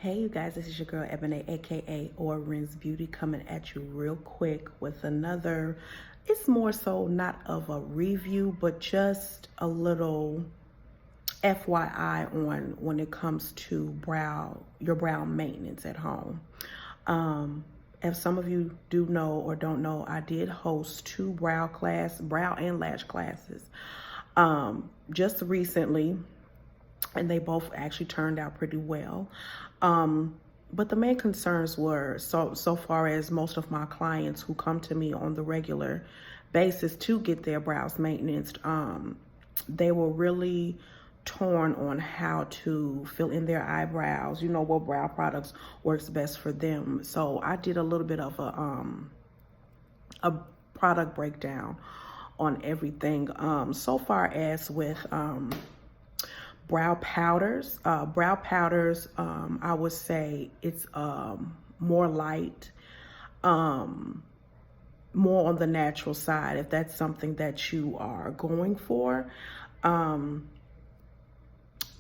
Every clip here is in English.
Hey you guys, this is your girl Ebone, aka Orens Beauty, coming at you real quick with another, it's more so not of a review, but just a little FYI on when it comes to your brow maintenance at home. If some of you do know or don't know, I did host two brow and lash classes just recently, and they both actually turned out pretty well. But the main concerns were so far as most of my clients who come to me on the regular basis to get their brows maintenance, they were really torn on how to fill in their eyebrows, what brow products works best for them. So I did a little bit of a product breakdown on everything. So far as with brow powders, I would say it's more light, more on the natural side if that's something that you are going for.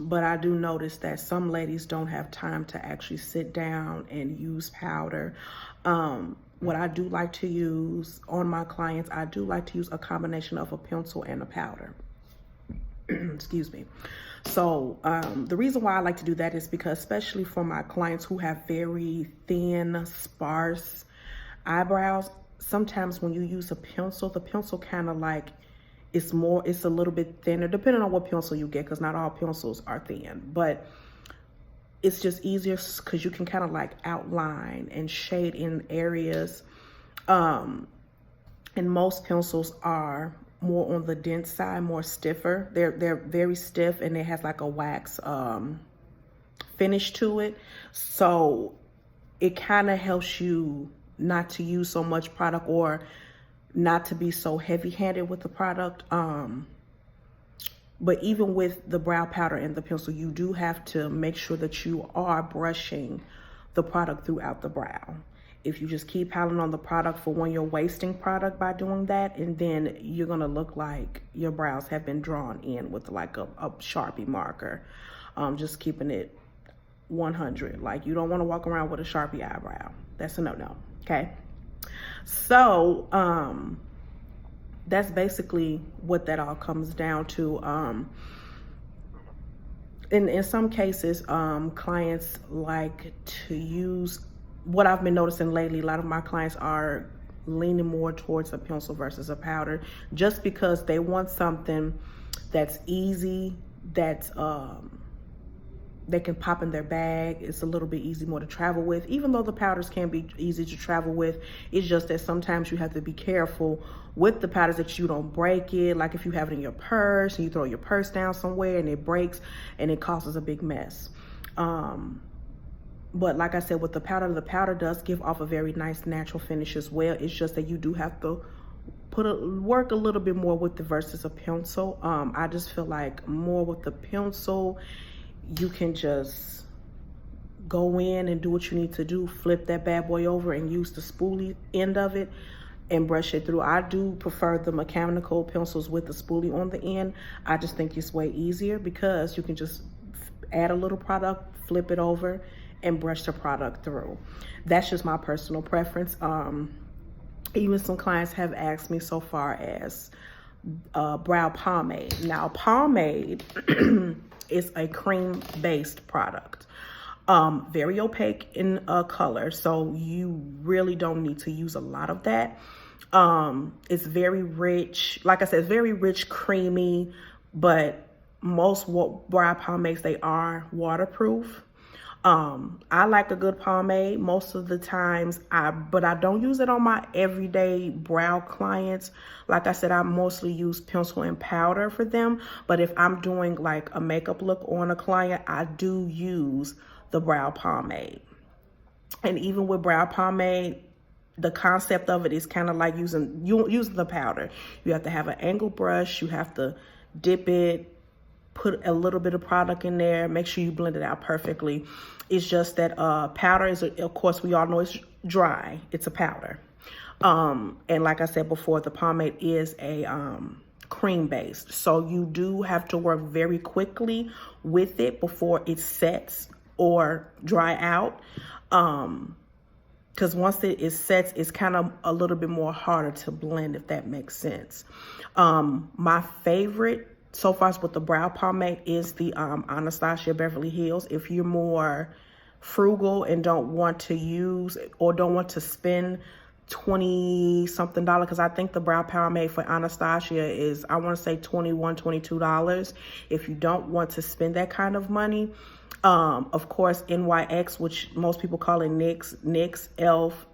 But I do notice that some ladies don't have time to actually sit down and use powder. What I do like to use on my clients, I do like to use a combination of a pencil and a powder. Excuse me. So the reason why I like to do that is because, especially for my clients who have very thin, sparse eyebrows, sometimes when you use a pencil, the pencil kind of like, it's a little bit thinner, depending on what pencil you get, because not all pencils are thin, but it's just easier because you can kind of like outline and shade in areas. And most pencils are more on the dense side, more stiffer. They're very stiff, and it has like a wax finish to it. So it kind of helps you not to use so much product or not to be so heavy-handed with the product. But even with the brow powder and the pencil, you do have to make sure that you are brushing the product throughout the brow. If you just keep piling on the product, for one, you're wasting product by doing that, and then you're gonna look like your brows have been drawn in with like a Sharpie marker. Just keeping it 100. Like, you don't wanna walk around with a Sharpie eyebrow. That's a no-no, okay? So, that's basically what that all comes down to. In some cases, clients like to use, what I've been noticing lately, a lot of my clients are leaning more towards a pencil versus a powder, just because they want something that's easy, that's they can pop in their bag. It's a little bit easy more to travel with, even though the powders can be easy to travel with. It's just that sometimes you have to be careful with the powders that you don't break it. Like if you have it in your purse and you throw your purse down somewhere and it breaks and it causes a big mess. But like I said, with the powder does give off a very nice natural finish as well. It's just that you do have to work a little bit more with the versus a pencil. I just feel like more with the pencil, you can just go in and do what you need to do, flip that bad boy over and use the spoolie end of it and brush it through. I do prefer the mechanical pencils with the spoolie on the end. I just think it's way easier because you can just add a little product, flip it over, and brush the product through. That's just my personal preference. Even some clients have asked me so far as brow pomade. Now, pomade is a cream-based product. Very opaque in color, so you really don't need to use a lot of that. It's very rich. Like I said, it's very rich, creamy, but most brow pomades, they are waterproof. I like a good pomade most of the times, but I don't use it on my everyday brow clients. Like I said, I mostly use pencil and powder for them. But if I'm doing like a makeup look on a client, I do use the brow pomade. And even with brow pomade, the concept of it is kind of like using the powder. You have to have an angled brush. You have to dip it, put a little bit of product in there, make sure you blend it out perfectly. It's just that powder is, of course, we all know it's dry. It's a powder. And like I said before, the pomade is a cream based. So you do have to work very quickly with it before it sets or dry out. Because once it sets, it's kind of a little bit more harder to blend, if that makes sense. My favorite so far with the brow pomade is the Anastasia Beverly Hills. If you're more frugal and don't want to use or don't want to spend $20-something, because I think the brow pomade for Anastasia is, I want to say $21, $22. If you don't want to spend that kind of money, of course, NYX, which most people call it NYX, ELF,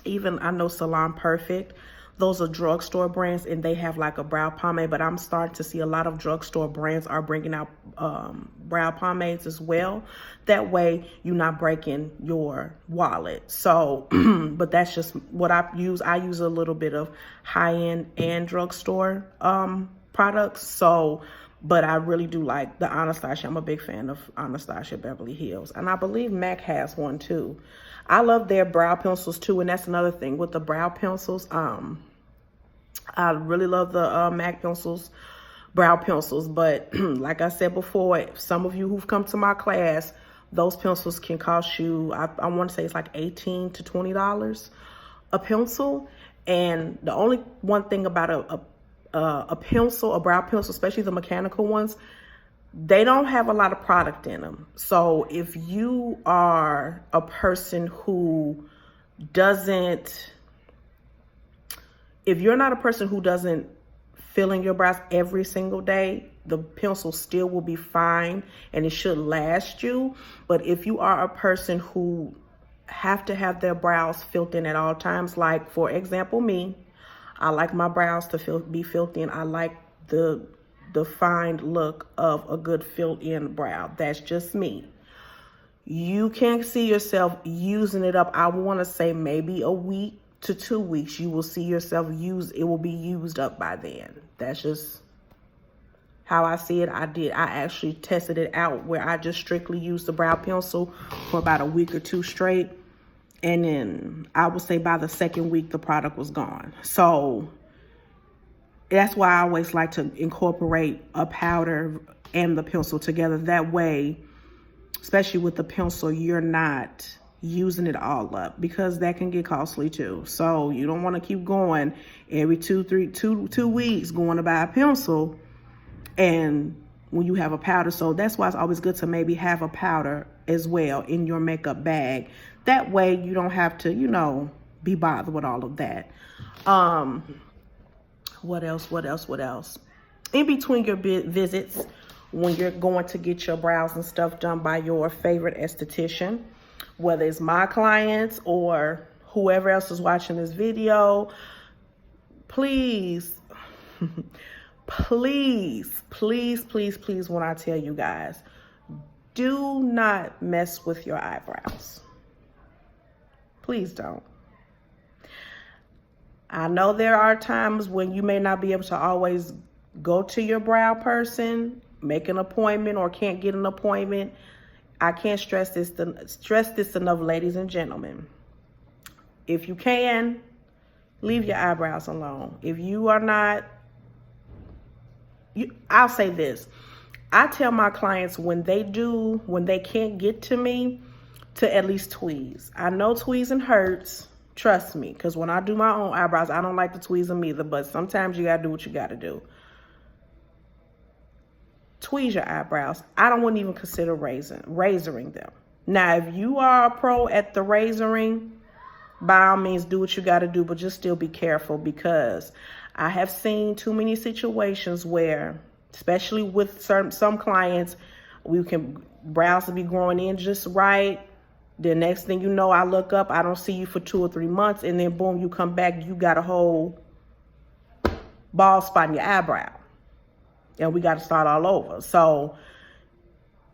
even I know Salon Perfect. Those are drugstore brands, and they have like a brow pomade, but I'm starting to see a lot of drugstore brands are bringing out brow pomades as well. That way you're not breaking your wallet. So, but that's just what I use. I use a little bit of high-end and drugstore products. So, but I really do like the Anastasia. I'm a big fan of Anastasia Beverly Hills. And I believe MAC has one too. I love their brow pencils too. And that's another thing with the brow pencils. I really love the MAC pencils, brow pencils. But like I said before, some of you who've come to my class, those pencils can cost you, I want to say it's like $18 to $20 a pencil. And the only one thing about a pencil, a brow pencil, especially the mechanical ones, they don't have a lot of product in them. So if you are a person who doesn't, if you're not a person who doesn't fill in your brows every single day, the pencil still will be fine and it should last you. But if you are a person who have to have their brows filled in at all times, like for example me, I like my brows to be filled in. I like the defined look of a good filled in brow. That's just me. You can't see yourself using it up. I want to say maybe a week to 2 weeks. You will see yourself it will be used up by then. That's just how I see it. I actually tested it out where I just strictly used the brow pencil for about a week or two straight. And then I would say by the second week, the product was gone. So that's why I always like to incorporate a powder and the pencil together. That way, especially with the pencil, you're not using it all up, because that can get costly too. So you don't want to keep going every 2 weeks going to buy a pencil, and when you have a powder. So that's why it's always good to maybe have a powder as well in your makeup bag. That way you don't have to, be bothered with all of that. What else? In between your visits, when you're going to get your brows and stuff done by your favorite esthetician, whether it's my clients or whoever else is watching this video, please, please, when I tell you guys, do not mess with your eyebrows. Please don't. I know there are times when you may not be able to always go to your brow person, make an appointment, or can't get an appointment. I can't stress this enough, ladies and gentlemen. If you can, leave your eyebrows alone. If you are not, I'll say this. I tell my clients when they can't get to me, to at least tweeze. I know tweezing hurts. Trust me, because when I do my own eyebrows, I don't like to tweeze them either, but sometimes you gotta do what you gotta do. Tweeze your eyebrows. I don't want to even consider razoring them. Now, if you are a pro at the razoring, by all means, do what you gotta do, but just still be careful, because I have seen too many situations where, especially with some clients, brows will be growing in just right. The next thing you know, I look up, I don't see you for 2 or 3 months, and then boom, you come back, you got a whole bald spot in your eyebrow. And we got to start all over. So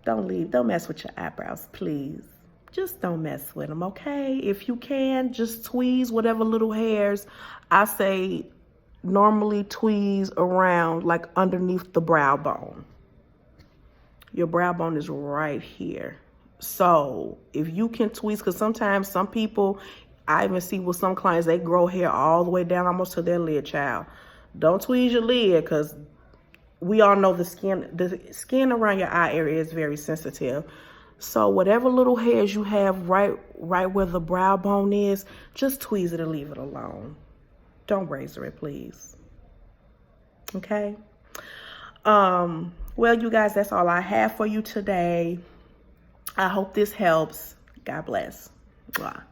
don't mess with your eyebrows, please. Just don't mess with them, okay? If you can, just tweeze whatever little hairs. I say normally tweeze around, like underneath the brow bone. Your brow bone is right here. So if you can tweeze, because sometimes some people, I even see with some clients, they grow hair all the way down almost to their lid, child. Don't tweeze your lid, because we all know the skin around your eye area is very sensitive. So whatever little hairs you have right where the brow bone is, just tweeze it and leave it alone. Don't razor it, please. Okay. Well, you guys, that's all I have for you today. I hope this helps. God bless. Bye.